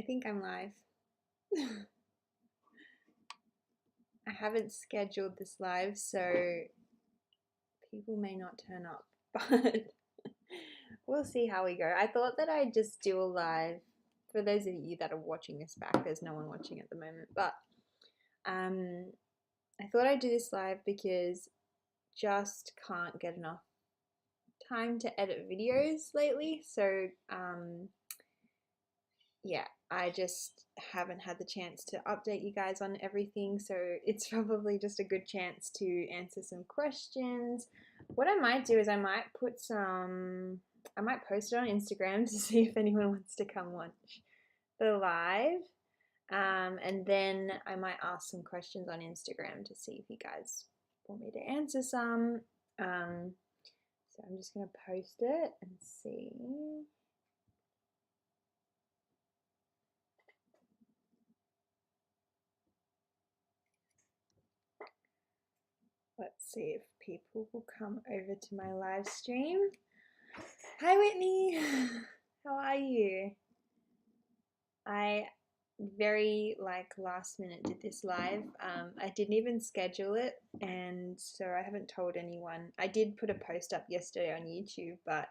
think I'm live. I haven't scheduled this live, so people may not turn up, but we'll see how we go. I thought that I'd just do a live. For those of you that are watching this back, there's no one watching at the moment, but I thought I'd do this live because just can't get enough time to edit videos lately, so yeah, I just haven't had the chance to update you guys on everything, so it's probably just a good chance to answer some questions. What I might do is I might post it on Instagram to see if anyone wants to come watch the live, and then I might ask some questions on Instagram to see if you guys want me to answer some. So I'm just going to post it and see. Let's see if people will come over to my live stream. Hi Whitney, how are you? I very last minute did this live. I didn't even schedule it, and so I haven't told anyone. I did put a post up yesterday on YouTube, but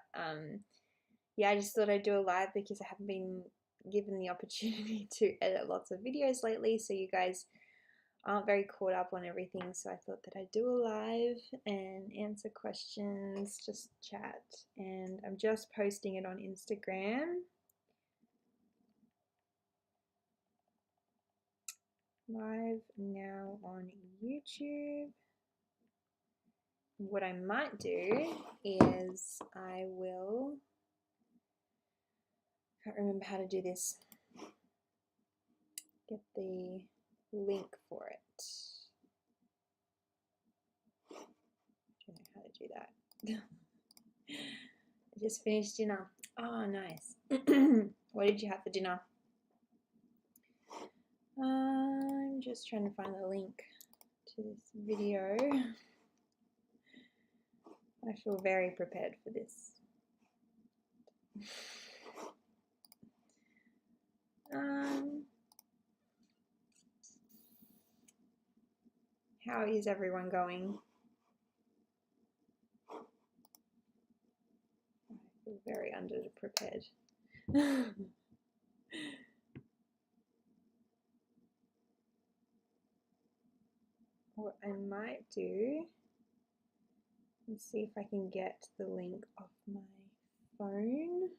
yeah, I just thought I'd do a live because I haven't been given the opportunity to edit lots of videos lately, so you guys aren't very caught up on everything, so I thought that I'd do a live and answer questions, just chat, and I'm just posting it on Instagram. Live now on YouTube. What I might do is I can't remember how to do this, get the link for it. I don't know how to do that. I just finished dinner. Oh, nice. What did you have for dinner? I'm just trying to find the link to this video. I feel very prepared for this. How is everyone going? I feel very underprepared. What I might do is see if I can get the link off my phone.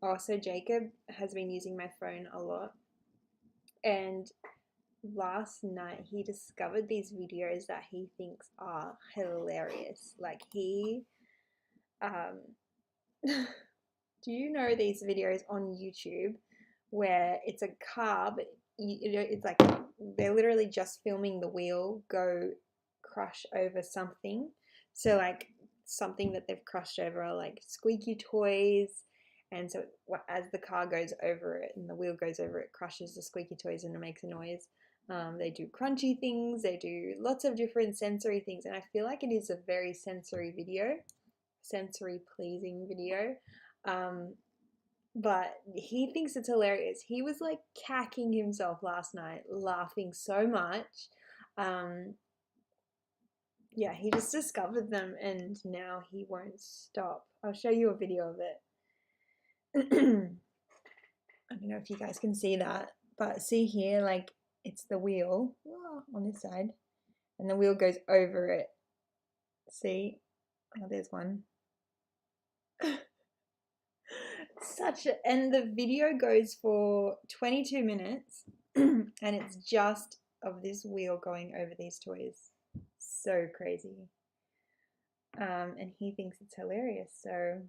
Oh, so Jacob has been using my phone a lot, and last night he discovered these videos that he thinks are hilarious. Like he do you know these videos on YouTube where it's a car, but it's like they're literally just filming the wheel go crush over something. So like something that they've crushed over are like squeaky toys, and so as the car goes over it and the wheel goes over it, crushes the squeaky toys and it makes a noise. They do crunchy things, they do lots of different sensory things, and I feel like it is a very sensory pleasing video. But he thinks it's hilarious. He was like cacking himself last night, laughing so much. Yeah, he just discovered them and now he won't stop. I'll show you a video of it. I don't know if you guys can see that, but see here, like it's the wheel on this side, and the wheel goes over it. See? Oh, there's one. And the video goes for 22 minutes and it's just of this wheel going over these toys. So crazy. And he thinks it's hilarious, so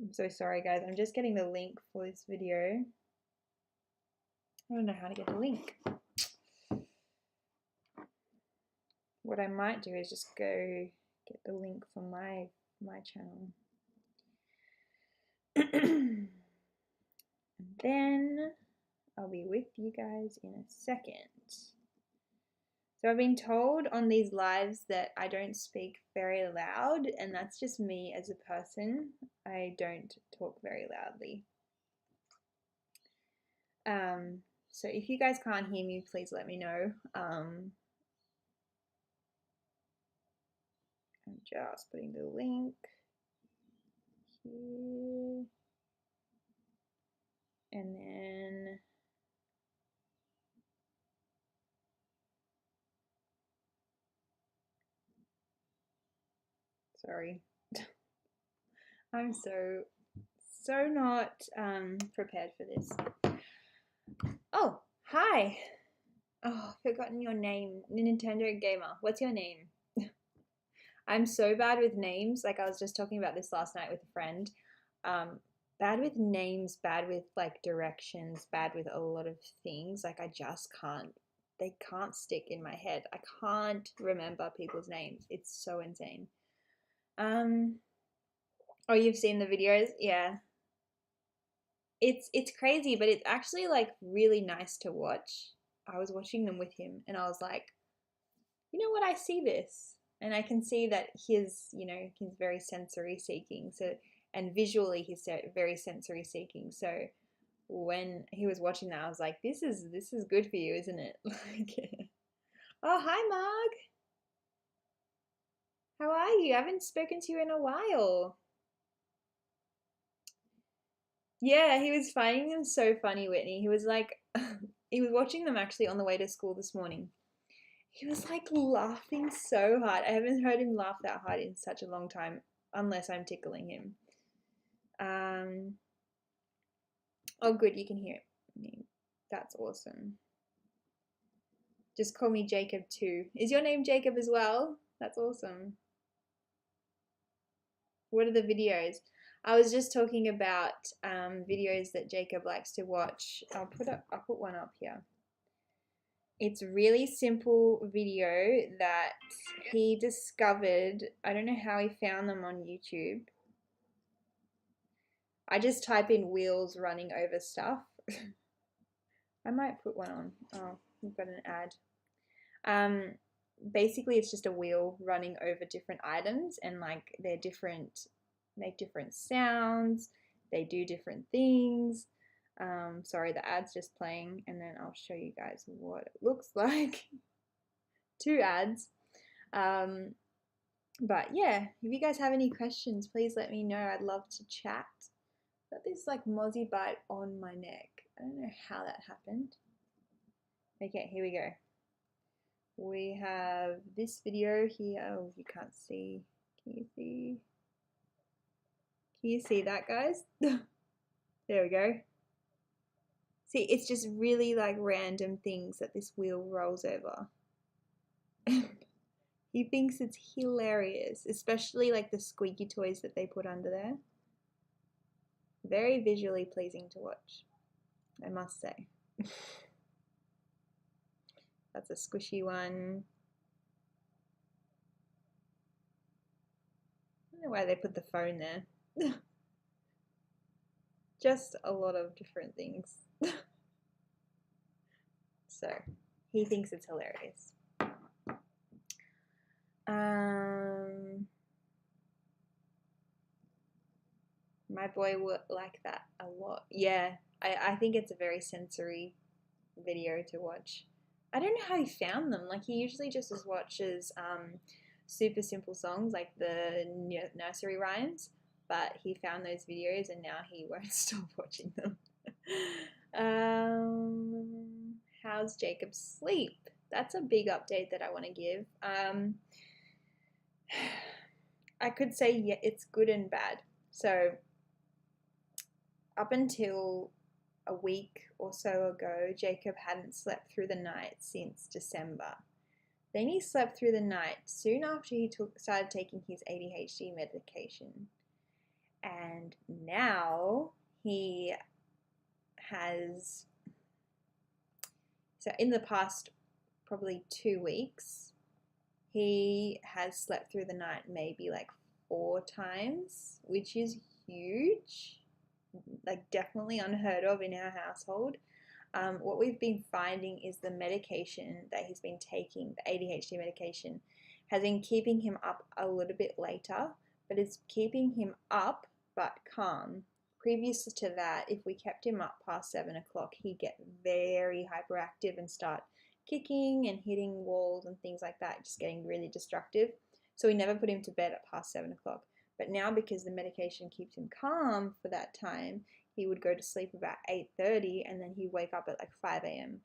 I'm so sorry guys, I'm just getting the link for this video. I don't know how to get the link. What I might do is just go get the link from my channel. And then I'll be with you guys in a second. So I've been told on these lives that I don't speak very loud, and that's just me as a person. I don't talk very loudly. So if you guys can't hear me, please let me know. I'm just putting the link here. And then sorry. I'm so not prepared for this. Oh, hi. Oh, I've forgotten your name. Nintendo Gamer. What's your name? I'm so bad with names. Like I was just talking about this last night with a friend. Bad with names, bad with like directions, bad with a lot of things. Like I just can't. They can't stick in my head. I can't remember people's names. It's so insane. Oh, you've seen the videos? Yeah. It's crazy, but it's actually like really nice to watch. I was watching them with him and I was like, you know what, I see this. And I can see that he's very sensory seeking. So, and visually he's very sensory seeking. So when he was watching that, I was like, this is good for you, isn't it? Like, oh, hi, Marg. How are you? I haven't spoken to you in a while. Yeah, he was finding them so funny, Whitney. He was like, he was watching them actually on the way to school this morning. He was like laughing so hard. I haven't heard him laugh that hard in such a long time, unless I'm tickling him. Oh, good, you can hear me. That's awesome. Just call me Jacob too. Is your name Jacob as well? That's awesome. What are the videos? I was just talking about videos that Jacob likes to watch. I'll put one up here. It's a really simple video that he discovered. I don't know how he found them on YouTube. I just type in wheels running over stuff. I might put one on. Oh, we've got an ad. Basically it's just a wheel running over different items, and like they're different, make different sounds, they do different things. Sorry, the ad's just playing, and then I'll show you guys what it looks like. Two ads. But yeah, if you guys have any questions, please let me know. I'd love to chat. Got this like mozzie bite on my neck. I don't know how that happened. Okay, here we go. We have this video here. Oh, you can't see. Can you see? Can you see that, guys? There we go. See, it's just really like random things that this wheel rolls over. He thinks it's hilarious, especially like the squeaky toys that they put under there. Very visually pleasing to watch, I must say. That's a squishy one. I don't know why they put the phone there. Just a lot of different things. So he thinks it's hilarious. My boy would like that a lot. Yeah, I think it's a very sensory video to watch. I don't know how he found them. Like he usually just watches super simple songs like the nursery rhymes, but he found those videos and now he won't stop watching them. How's Jacob's sleep? That's a big update that I want to give. I could say yeah, it's good and bad. So up until a week or so ago, Jacob hadn't slept through the night since December. Then he slept through the night soon after he started taking his ADHD medication. And now he has, so in the past probably 2 weeks, he has slept through the night maybe like 4 times, which is huge. Like definitely unheard of in our household. What we've been finding is the medication that he's been taking, the ADHD medication, has been keeping him up a little bit later, but it's keeping him up but calm. Previous to that, if we kept him up past 7 o'clock, he'd get very hyperactive and start kicking and hitting walls and things like that, just getting really destructive. So we never put him to bed at past 7 o'clock. But now, because the medication keeps him calm for that time, he would go to sleep about 8:30 and then he'd wake up at like 5 a.m.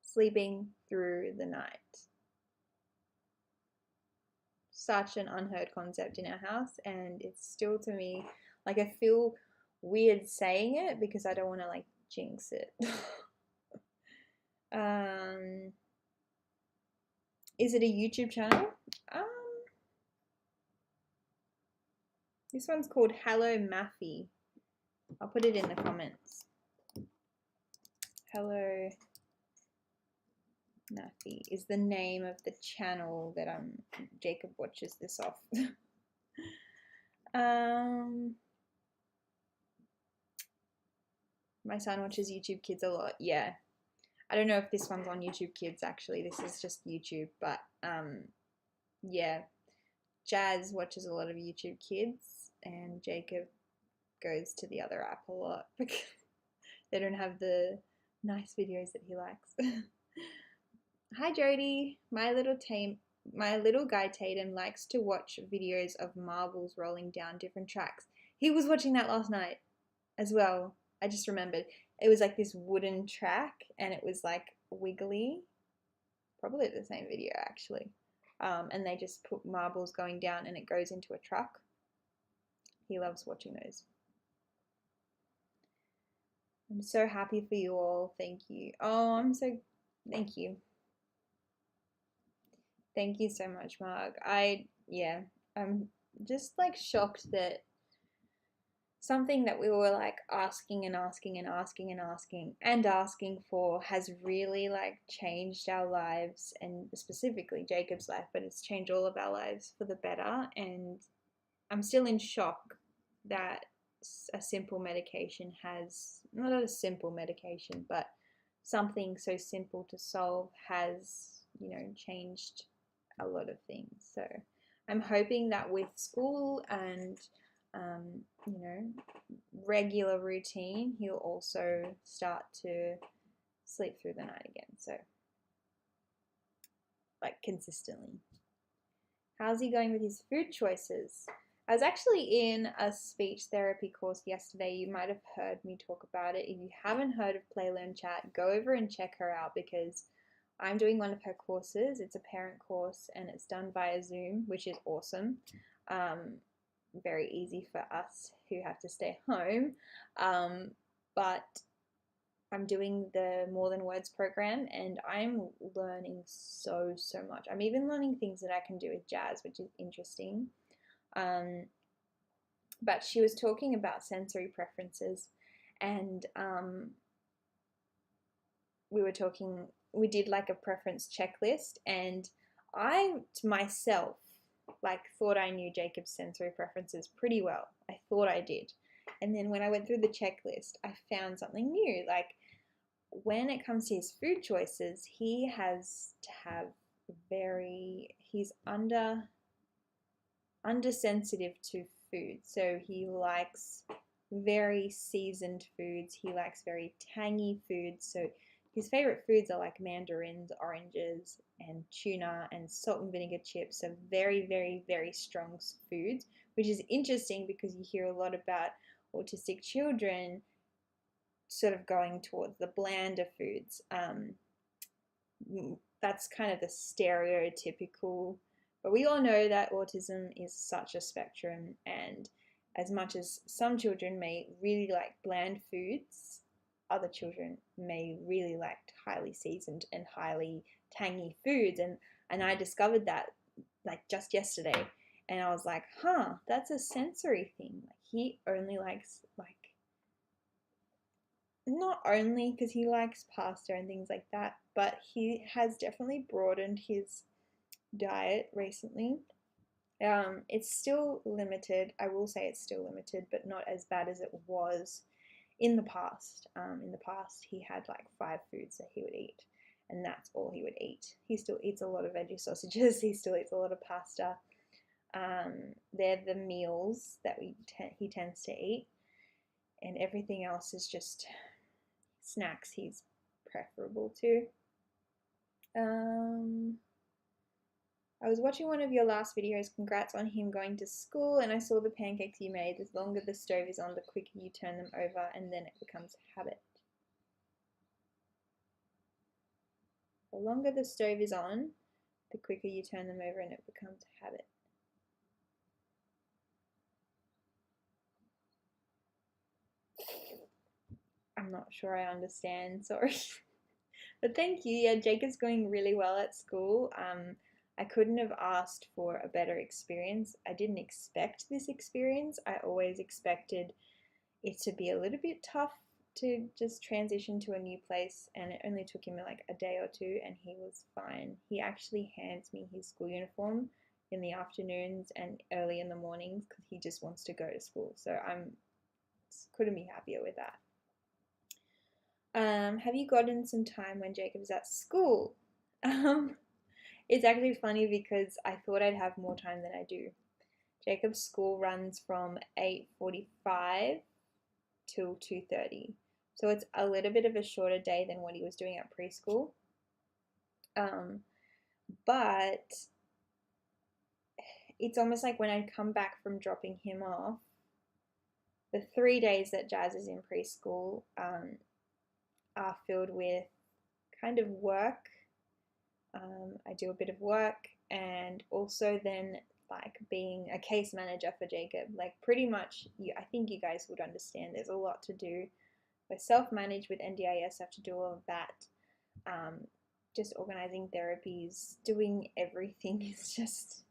sleeping through the night. Such an unheard concept in our house, and it's still, to me, like, I feel weird saying it because I don't want to like jinx it. Is it a YouTube channel? This one's called Hello Maffy. I'll put it in the comments. Hello Maffy is the name of the channel that Jacob watches this off. My son watches YouTube Kids a lot. Yeah. I don't know if this one's on YouTube Kids, actually. This is just YouTube. But, yeah. Jazz watches a lot of YouTube Kids. And Jacob goes to the other app a lot because they don't have the nice videos that he likes. Hi, Jody. My little guy Tatum likes to watch videos of marbles rolling down different tracks. He was watching that last night as well. I just remembered. It was like this wooden track and it was like wiggly. Probably the same video, actually. And they just put marbles going down and it goes into a truck. He loves watching those. I'm so happy for you all. Thank you. Oh, thank you. Thank you so much, Mark. I'm just like shocked that something that we were like asking for has really like changed our lives, and specifically Jacob's life, but it's changed all of our lives for the better. And I'm still in shock that a simple medication not a simple medication, but something so simple to solve has, changed a lot of things. So I'm hoping that with school and regular routine, he'll also start to sleep through the night again. So, like, consistently. How's he going with his food choices? I was actually in a speech therapy course yesterday. You might have heard me talk about it. If you haven't heard of Play Learn Chat, go over and check her out because I'm doing one of her courses. It's a parent course and it's done via Zoom, which is awesome. Very easy for us who have to stay home. But I'm doing the More Than Words program and I'm learning so much. I'm even learning things that I can do with Jazz, which is interesting. But she was talking about sensory preferences, and we did like a preference checklist, and I myself thought I knew Jacob's sensory preferences pretty well. I thought I did. And then when I went through the checklist, I found something new. Like, when it comes to his food choices, he has to have he's undersensitive to food. So he likes very seasoned foods. He likes very tangy foods. So his favorite foods are like mandarins, oranges, and tuna, and salt and vinegar chips. So very, very strong foods, which is interesting because you hear a lot about autistic children sort of going towards the blander foods. That's kind of the stereotypical, but we all know that autism is such a spectrum, and as much as some children may really like bland foods, other children may really like highly seasoned and highly tangy foods. And I discovered that like just yesterday, and I was like, that's a sensory thing. Like, he only likes not only because he likes pasta and things like that, but he has definitely broadened his diet recently. It's still limited. I will say it's still limited, but not as bad as it was in the past. In the past, he had like 5 foods that he would eat, and that's all he would eat. He still eats a lot of veggie sausages. He still eats a lot of pasta. They're the meals that he tends to eat, and everything else is just snacks he's preferable to. I was watching one of your last videos, congrats on him going to school, and I saw the pancakes you made. The longer the stove is on, the quicker you turn them over, and then it becomes a habit. The longer the stove is on, the quicker you turn them over and it becomes a habit. I'm not sure I understand, sorry. But thank you. Yeah, Jacob's going really well at school. I couldn't have asked for a better experience. I didn't expect this experience. I always expected it to be a little bit tough to just transition to a new place, and it only took him like a day or two and he was fine. He actually hands me his school uniform in the afternoons and early in the mornings because he just wants to go to school. So I'm couldn't be happier with that. Have you gotten some time when Jacob's at school? It's actually funny because I thought I'd have more time than I do. Jacob's school runs from 8:45 till 2:30. So it's a little bit of a shorter day than what he was doing at preschool. But it's almost like when I come back from dropping him off, the 3 days that Jazz is in preschool are filled with kind of work. I do a bit of work, and also then like being a case manager for Jacob. Like pretty much, I think you guys would understand there's a lot to do. We're self-managed with NDIS, have to do all of that. Just organizing therapies, doing everything is just,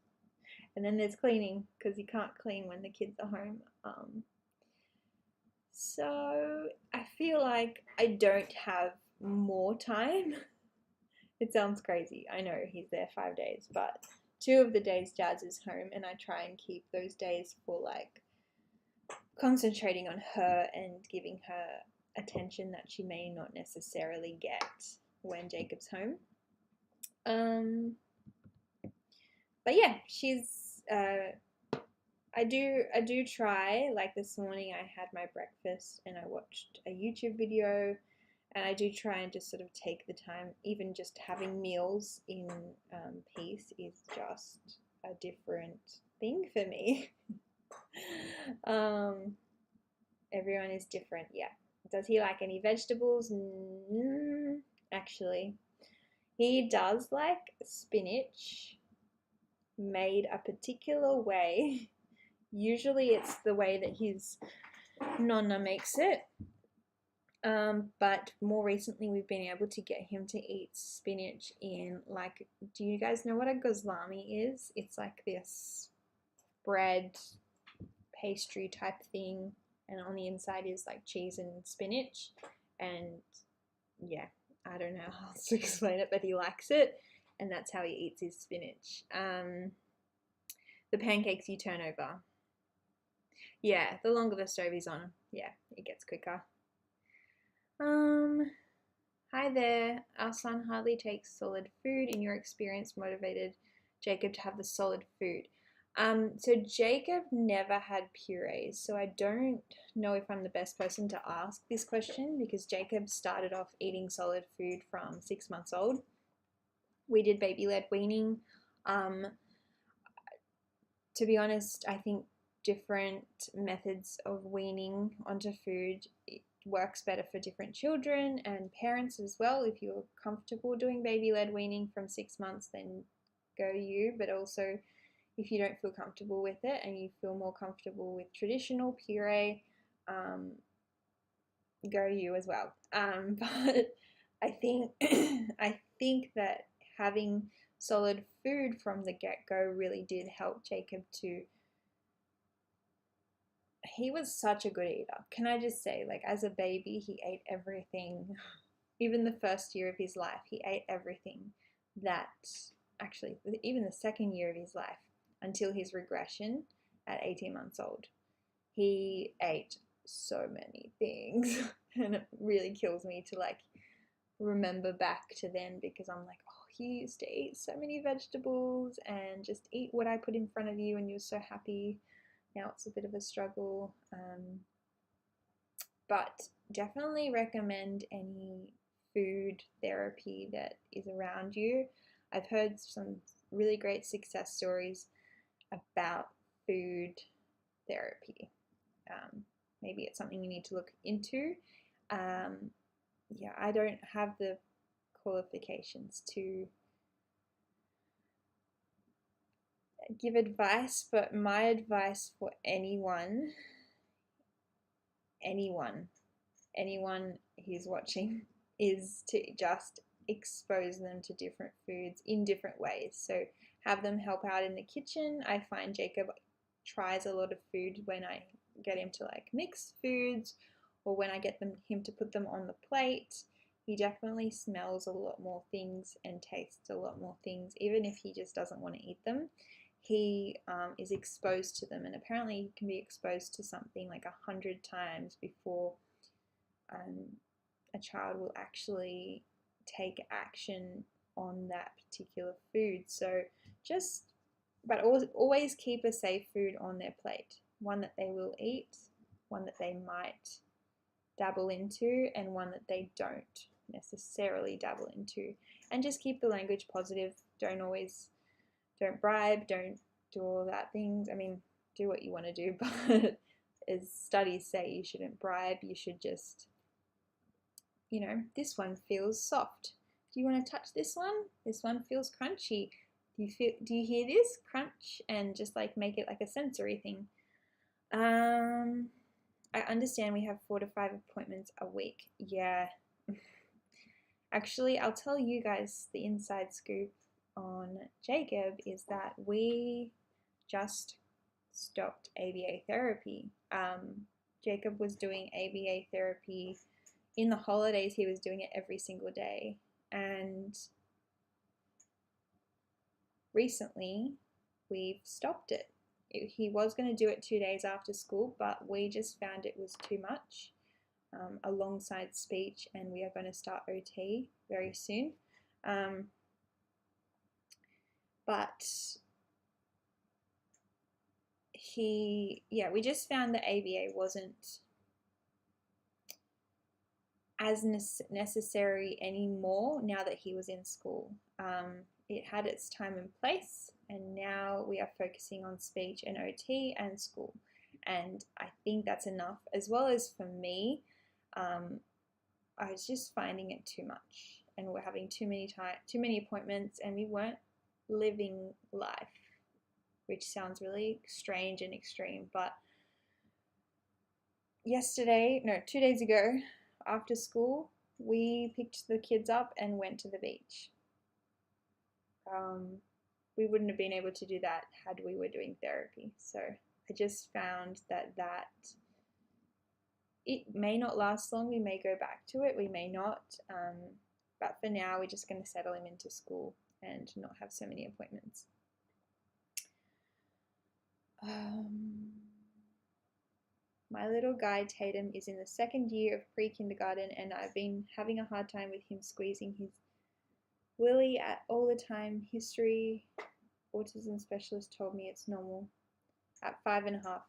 and then there's cleaning because you can't clean when the kids are home. So I feel like I don't have more time. It sounds crazy. I know he's there 5 days, but 2 of the days Jazz is home, and I try and keep those days for like concentrating on her and giving her attention that she may not necessarily get when Jacob's home. But yeah, she's I do try. Like this morning I had my breakfast and I watched a YouTube video, and I do try and just sort of take the time. Even just having meals in peace is just a different thing for me. Everyone is different. Yeah. Does he like any vegetables? Actually, he does like spinach made a particular way. Usually it's the way that his nonna makes it. But more recently we've been able to get him to eat spinach in like, do you guys know what a gozlami is? It's like this bread pastry type thing, and on the inside is like cheese and spinach, and yeah, I don't know how else to explain it, but he likes it, and that's how he eats his spinach. The pancakes you turn over. Yeah, the longer the stove is on, yeah, it gets quicker. Hi there. Our son hardly takes solid food. In your experience, motivated Jacob to have the solid food? So Jacob never had purees, so I don't know if I'm the best person to ask this question because Jacob started off eating solid food from 6 months old. We did baby-led weaning. To be honest, I think different methods of weaning onto food works better for different children and parents as well. If you're comfortable doing baby-led weaning from 6 months, then go you, but also if you don't feel comfortable with it and you feel more comfortable with traditional puree, go you as well. But I think that having solid food from the get-go really did help Jacob to, he was such a good eater. Can I just say, like, as a baby, he ate everything. Even the first year of his life, he ate everything. That, actually, even the second year of his life, until his regression at 18 months old. He ate so many things and it really kills me to like remember back to then, because I'm like, oh, you used to eat so many vegetables and just eat what I put in front of you and you're so happy. Now it's a bit of a struggle, but definitely recommend any food therapy that is around you. I've heard some really great success stories about food therapy. Maybe it's something you need to look into. Yeah, I don't have the qualifications to give advice, but my advice for anyone who's watching is to just expose them to different foods in different ways. So have them help out in the kitchen. I find Jacob tries a lot of food when I get him to like mix foods, or when I get him to put them on the plate. He definitely smells a lot more things and tastes a lot more things, even if he just doesn't want to eat them. He is exposed to them, and apparently he can be exposed to something like 100 times before a child will actually take action on that particular food. So but always keep a safe food on their plate, one that they will eat, one that they might dabble into, and one that they don't necessarily dabble into. And just keep the language positive. Don't bribe, don't do all that things. I mean, do what you want to do, but as studies say, you shouldn't bribe. You should just, this one feels soft. Do you want to touch this one? This one feels crunchy. Do you hear this crunch? And just like make it like a sensory thing. I understand we have 4 to 5 appointments a week. Yeah. Actually, I'll tell you guys the inside scoop on Jacob is that we just stopped ABA therapy. Jacob was doing ABA therapy in the holidays. He was doing it every single day, and recently we've stopped it. He was going to do it 2 days after school, but we just found it was too much alongside speech, and we are going to start OT very soon. But we just found that ABA wasn't as necessary anymore now that he was in school. It had its time and place, and now we are focusing on speech and OT and school. And I think that's enough, as well as for me. I was just finding it too much, and we're having too many appointments, and we weren't living life, which sounds really strange and extreme. But 2 days ago, after school, we picked the kids up and went to the beach. We wouldn't have been able to do that had we were doing therapy. So I just found that it may not last long. We may go back to it, we may not. But for now, we're just going to settle him into school and not have so many appointments. My little guy Tatum is in the 2nd year of pre-kindergarten, and I've been having a hard time with him squeezing his willy all the time. History autism specialist told me it's normal at 5.5.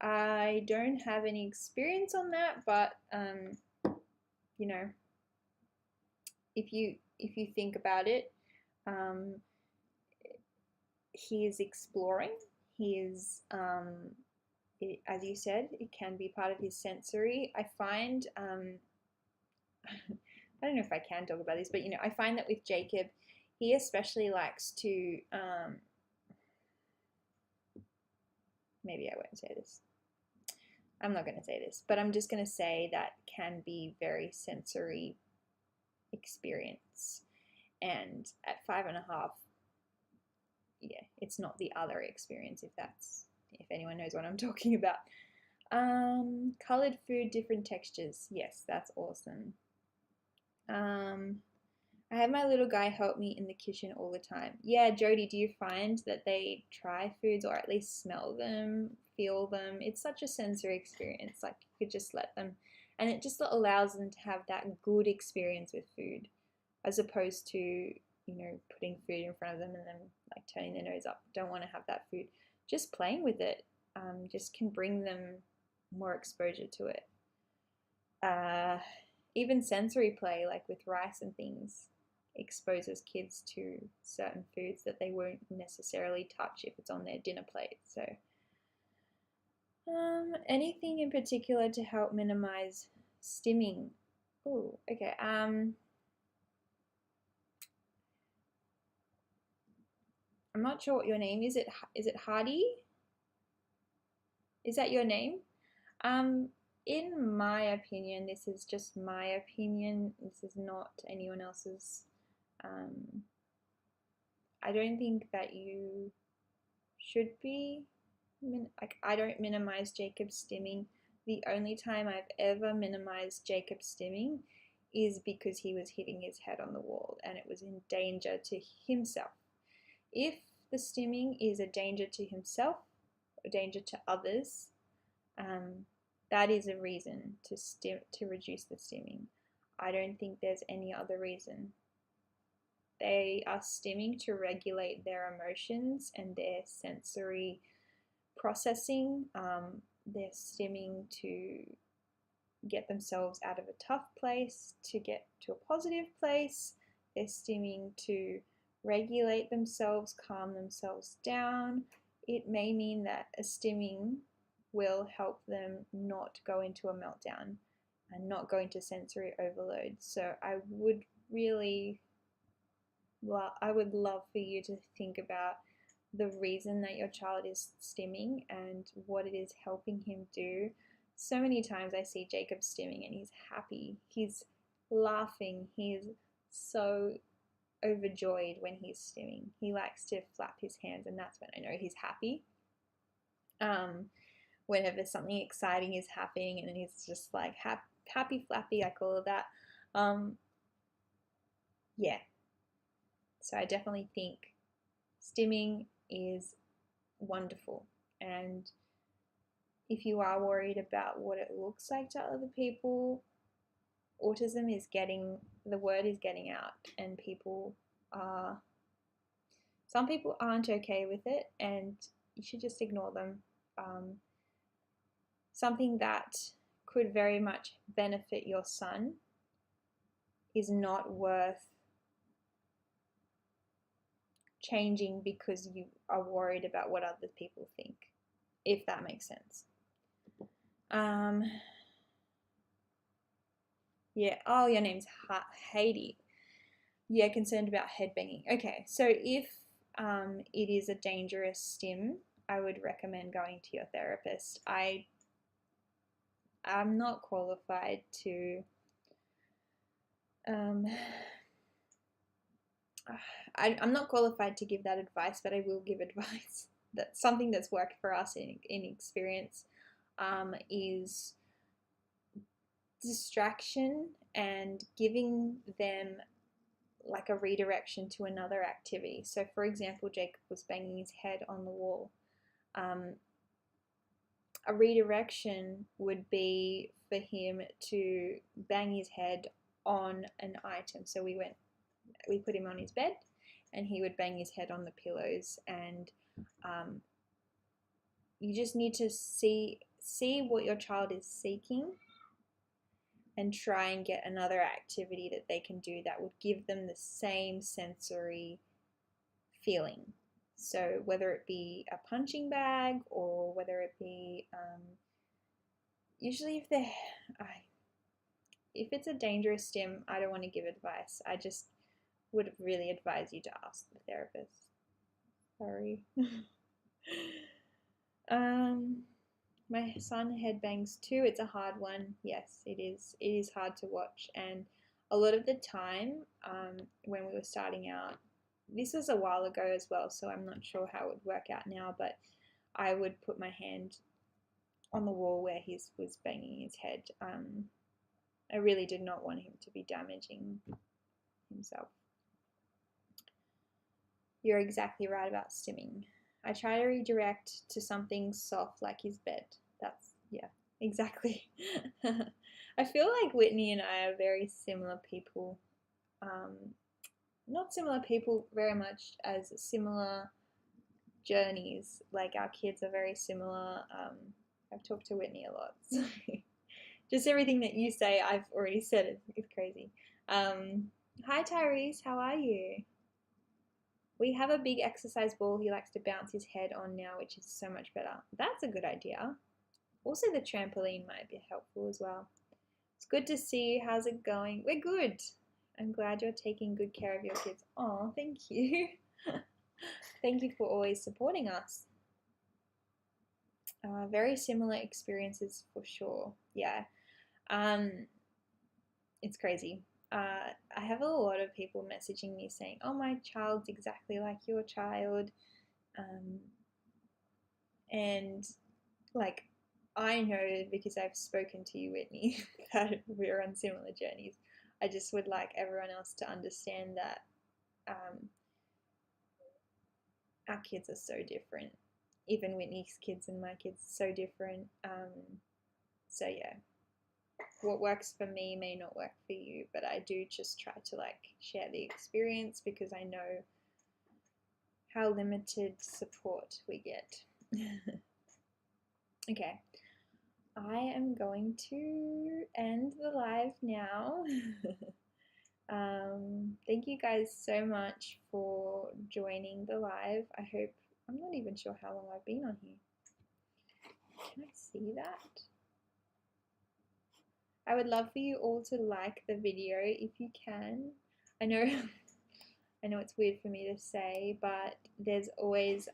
I don't have any experience on that, but if you think about it, he is exploring. He is, as you said, it can be part of his sensory. I find, I don't know if I can talk about this, but I find that with Jacob, he especially likes to, maybe I won't say this. I'm not going to say this, but I'm just going to say that can be very sensory experience. And at 5.5, it's not the other experience, if anyone knows what I'm talking about. Colored food, different textures. Yes, that's awesome. I have my little guy help me in the kitchen all the time. Yeah, Jody, do you find that they try foods or at least smell them, feel them? It's such a sensory experience. Like you could just let them, and it just allows them to have that good experience with food, as opposed to, putting food in front of them and then like turning their nose up. Don't want to have that food. Just playing with it, just can bring them more exposure to it. Even sensory play, like with rice and things, exposes kids to certain foods that they won't necessarily touch if it's on their dinner plate. So, anything in particular to help minimize stimming? Oh, okay. I'm not sure what your name is. Is it Hardy? Is that your name? In my opinion, this is just my opinion. This is not anyone else's. I don't think that you should be, like, I don't minimize Jacob's stimming. The only time I've ever minimized Jacob's stimming is because he was hitting his head on the wall and it was in danger to himself. If the stimming is a danger to himself, a danger to others, that is a reason to reduce the stimming. I don't think there's any other reason. They are stimming to regulate their emotions and their sensory processing. They're stimming to get themselves out of a tough place, to get to a positive place. They're stimming to regulate themselves, calm themselves down. It may mean that a stimming will help them not go into a meltdown and not go into sensory overload. So I would love for you to think about the reason that your child is stimming and what it is helping him do. So many times I see Jacob stimming and he's happy, he's laughing, he's so overjoyed when he's stimming. He likes to flap his hands, and that's when I know he's happy. Whenever something exciting is happening, and then he's just like happy flappy, I call it that. Yeah. So I definitely think stimming is wonderful, and if you are worried about what it looks like to other people, autism is the word is getting out, and some people aren't okay with it, and you should just ignore them. Something that could very much benefit your son is not worth changing because you are worried about what other people think, if that makes sense. Yeah. Oh, your name's Haiti. Yeah, concerned about headbanging. Okay, so if it is a dangerous stim, I would recommend going to your therapist. I'm not qualified to. I'm not qualified to give that advice, but I will give advice. That's something that's worked for us in experience, is distraction and giving them like a redirection to another activity. So, for example, Jacob was banging his head on the wall. A redirection would be for him to bang his head on an item. So we put him on his bed, and he would bang his head on the pillows. And you just need to see what your child is seeking, and try and get another activity that they can do that would give them the same sensory feeling. So whether it be a punching bag, or whether it be usually if it's a dangerous stim, I don't want to give advice. I just would really advise you to ask the therapist. Sorry. My son headbangs too. It's a hard one. Yes, it is. It is hard to watch, and a lot of the time, when we were starting out, this was a while ago as well, so I'm not sure how it would work out now, but I would put my hand on the wall where he was banging his head. I really did not want him to be damaging himself. You're exactly right about stimming. I try to redirect to something soft like his bed. That's, yeah, exactly. I feel like Whitney and I are very similar people. Um, Not similar people very much as similar journeys. Like our kids are very similar. I've talked to Whitney a lot. So just everything that you say, I've already said it. It's crazy. Hi Tyrese, how are you? We have a big exercise ball he likes to bounce his head on now, which is so much better. That's a good idea. Also, the trampoline might be helpful as well. It's good to see you. How's it going? We're good. I'm glad you're taking good care of your kids. Oh, thank you. Thank you for always supporting us. Very similar experiences for sure. Yeah. It's crazy. I have a lot of people messaging me saying, "Oh, my child's exactly like your child," um, and like I know because I've spoken to you, Whitney, that we're on similar journeys. I just would like everyone else to understand that our kids are so different. Even Whitney's kids and my kids are so different. So yeah, what works for me may not work for you, but I do just try to like share the experience because I know how limited support we get. Okay, I am going to end the live now. Thank you guys so much for joining the live. I hope, I'm not even sure how long I've been on here. Can I see that? I would love for you all to like the video if you can. I know I know it's weird for me to say, but there's always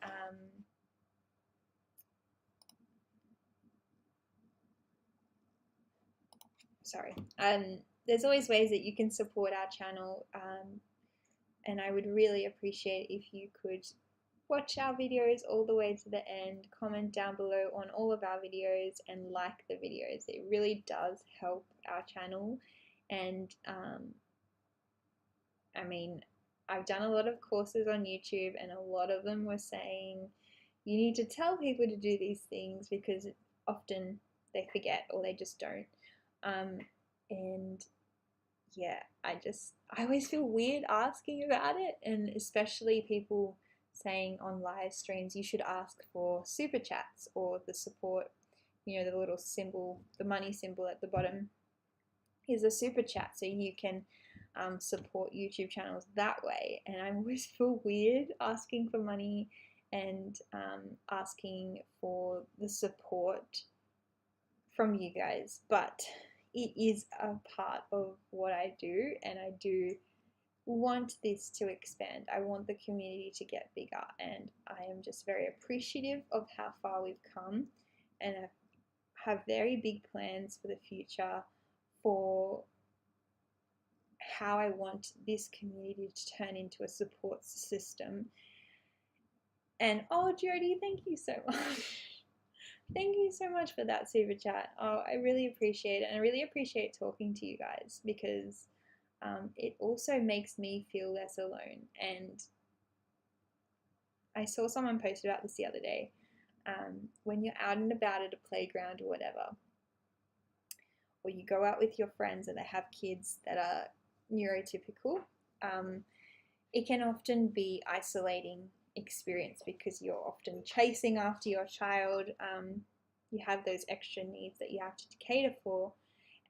there's always ways that you can support our channel, and I would really appreciate if you could watch our videos all the way to the end, comment down below on all of our videos, and like the videos. It really does help our channel. And I mean, I've done a lot of courses on YouTube, and a lot of them were saying you need to tell people to do these things because often they forget or they just don't. And yeah, I always feel weird asking about it, and especially people saying on live streams you should ask for super chats or the support, you know, the little symbol, the money symbol at the bottom is a super chat so you can support YouTube channels that way. And I always feel weird asking for money and asking for the support from you guys, but it is a part of what I do, and I do want this to expand. I want the community to get bigger, and I am just very appreciative of how far we've come, and I have very big plans for the future for how I want this community to turn into a support system. And oh, Jody, thank you so much. Thank you so much for that super chat. Oh, I really appreciate it, and I really appreciate talking to you guys because it also makes me feel less alone. And I saw someone post about this the other day. When you're out and about at a playground or whatever, or you go out with your friends and they have kids that are neurotypical, it can often be isolating experience because you're often chasing after your child. You have those extra needs that you have to cater for,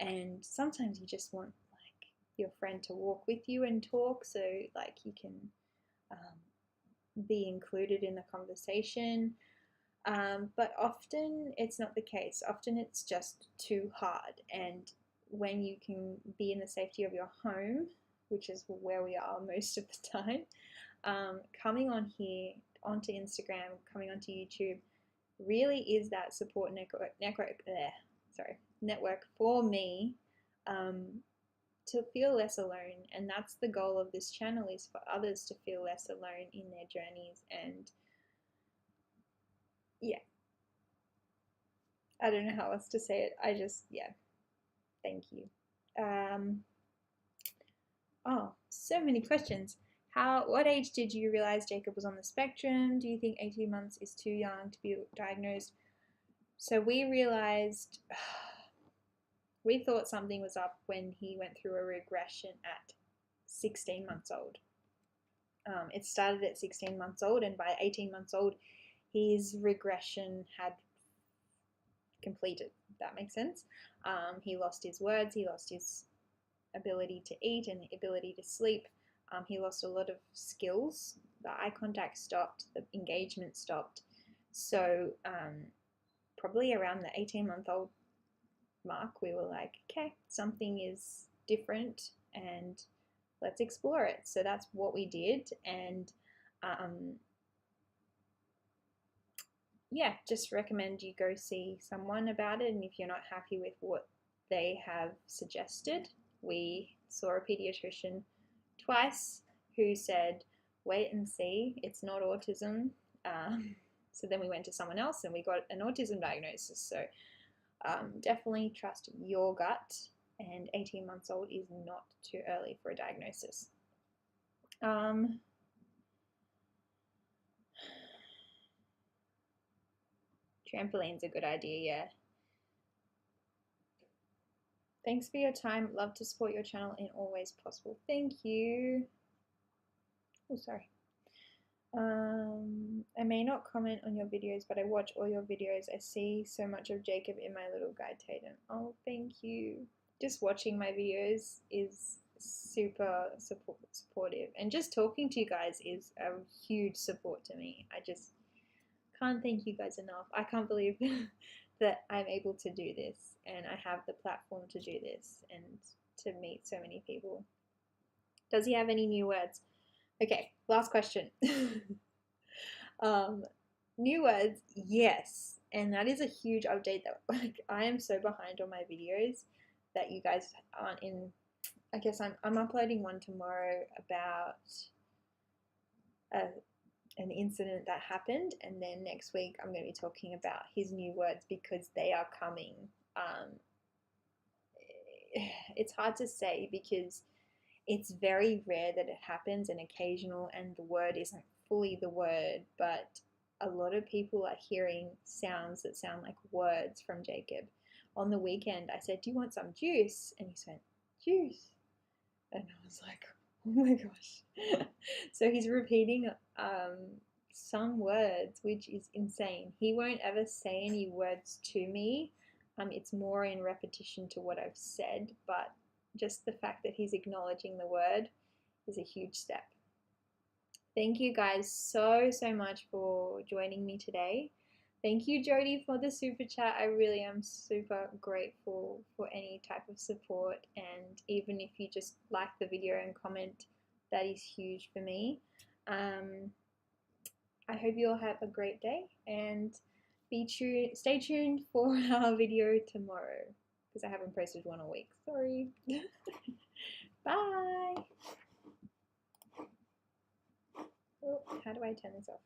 and sometimes you just want like your friend to walk with you and talk, so like you can be included in the conversation. But often it's not the case. Often it's just too hard, and when you can be in the safety of your home, which is where we are most of the time, coming on here, onto Instagram, coming onto YouTube, really is that support network for me, to feel less alone. And that's the goal of this channel, is for others to feel less alone in their journeys. And yeah, I don't know how else to say it. I just, yeah, thank you. Oh, so many questions. What age did you realize Jacob was on the spectrum? Do you think 18 months is too young to be diagnosed? So we realized, we thought something was up when he went through a regression at 16 months old. It started at 16 months old, and by 18 months old, his regression had completed. If that makes sense. He lost his words, he lost his ability to eat and the ability to sleep. He lost a lot of skills. The eye contact stopped, the engagement stopped. So probably around the 18-month-old mark, we were like, okay, something is different and let's explore it. So that's what we did. And yeah, just recommend you go see someone about it. And if you're not happy with what they have suggested, we saw a pediatrician twice who said, wait and see, it's not autism. So then we went to someone else and we got an autism diagnosis. So definitely trust your gut, and 18 months old is not too early for a diagnosis. Trampoline's a good idea, yeah. Thanks for your time. Love to support your channel in all ways possible. Thank you. Oh, sorry. I may not comment on your videos, but I watch all your videos. I see so much of Jacob in my little guy Tatum. Oh, thank you. Just watching my videos is super supportive, and just talking to you guys is a huge support to me. I just can't thank you guys enough. I can't believe that I'm able to do this, and I have the platform to do this and to meet so many people. Does he have any new words? Okay, last question. New words, yes. And that is a huge update that, like, I am so behind on my videos that you guys aren't in. I guess I'm uploading one tomorrow about an incident that happened, and then next week I'm going to be talking about his new words because they are coming. It's hard to say because it's very rare that it happens and occasional, and the word isn't fully the word, but a lot of people are hearing sounds that sound like words from Jacob. On the weekend, I said, do you want some juice? And he went, juice. And I was like, oh my gosh. So he's repeating some words, which is insane. He won't ever say any words to me. It's more in repetition to what I've said, but just the fact that he's acknowledging the word is a huge step. Thank you guys so much for joining me today. Thank you, Jody, for the super chat. I really am super grateful for any type of support, and even if you just like the video and comment, that is huge for me. I hope you all have a great day, and stay tuned for our video tomorrow because I haven't posted one all week. Sorry. Bye. Oh, how do I turn this off?